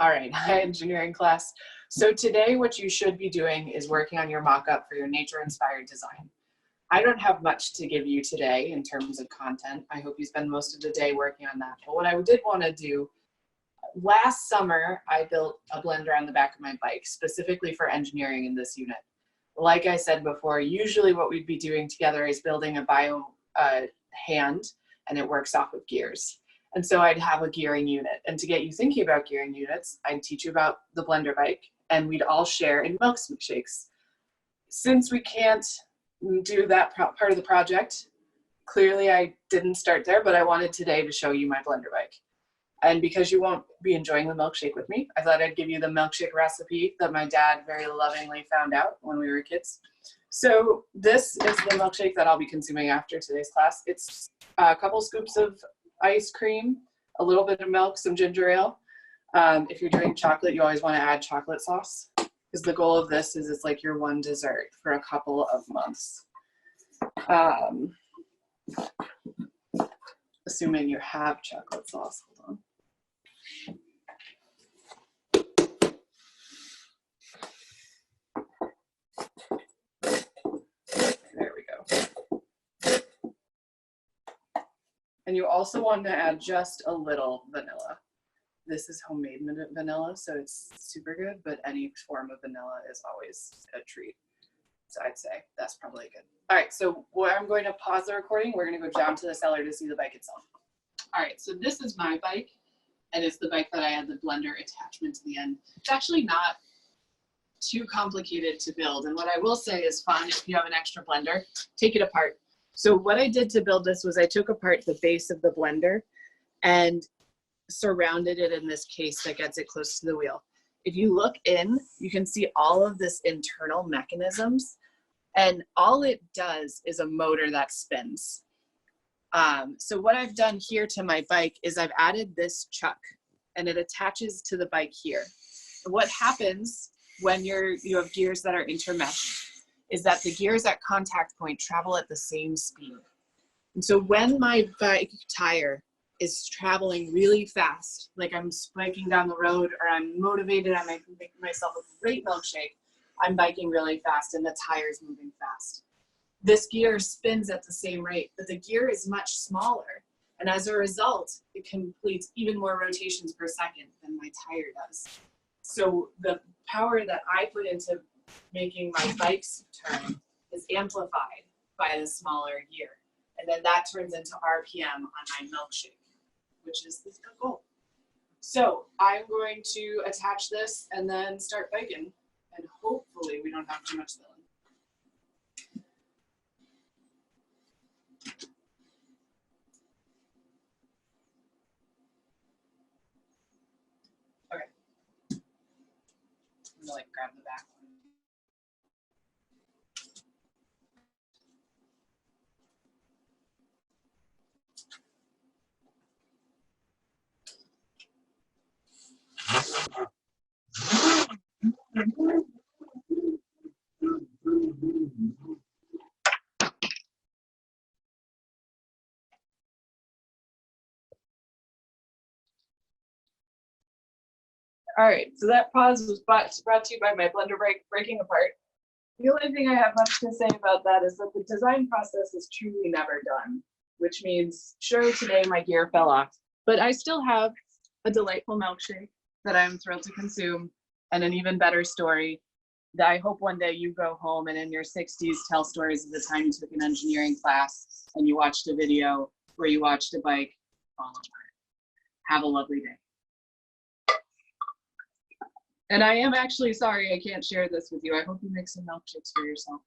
All right, hi engineering class. So today what you should be doing is working on your mock-up for your nature-inspired design. I don't have much to give you today in terms of content. I hope you spend most of the day working on that. But what I did want to do, last summer I built a blender on the back of my bike, specifically for engineering in this unit. Like I said before, usually what we'd be doing together is building a bio hand, and it works off of gears. And so I'd have a gearing unit. And to get you thinking about gearing units, I'd teach you about the blender bike, and we'd all share in milkshakes. Since we can't do that part of the project, clearly I didn't start there, but I wanted today to show you my blender bike. And because you won't be enjoying the milkshake with me, I thought I'd give you the milkshake recipe that my dad very lovingly found out when we were kids. So this is the milkshake that I'll be consuming after today's class. It's a couple scoops of ice cream, a little bit of milk, some ginger ale. If you're doing chocolate, you always want to add chocolate sauce, because the goal of this is it's like your one dessert for a couple of months. Assuming you have chocolate sauce, hold on. There we go. And you also want to add just a little vanilla. This is homemade vanilla, so it's super good, but any form of vanilla is always a treat. So I'd say that's probably good. All right, so I'm going to pause the recording. We're going to go down to the cellar to see the bike itself. All right, so this is my bike, and it's the bike that I had the blender attachment to the end. It's actually not too complicated to build, and what I will say is fun if you have an extra blender, take it apart. So what I did to build this was I took apart the base of the blender and surrounded it in this case that gets it close to the wheel. If you look in, you can see all of this internal mechanisms, and all it does is a motor that spins. So what I've done here to my bike is I've added this chuck, and it attaches to the bike here. What happens when you have gears that are intermeshed is that the gears at contact point travel at the same speed. And so when my bike tire is traveling really fast, like I'm spiking down the road or I'm motivated, I'm making myself a great milkshake, I'm biking really fast and the tire's moving fast. This gear spins at the same rate, but the gear is much smaller. And as a result, it completes even more rotations per second than my tire does. So the power that I put into making my bikes turn is amplified by the smaller gear. And then that turns into RPM on my milkshake, which is the goal. So I'm going to attach this and then start biking, and hopefully we don't have too much spilling. Okay. I'm gonna like grab the back one. All right, so that pause was brought to you by my blender breaking apart. The only thing I have much to say about that is that the design process is truly never done, which means, sure, today my gear fell off, but I still have a delightful milkshake that I'm thrilled to consume, and an even better story that I hope one day you go home and in your 60s tell stories of the time you took an engineering class and you watched a video where you watched a bike fall apart. Have a lovely day. And I am actually sorry I can't share this with you. I hope you make some milkshakes for yourself.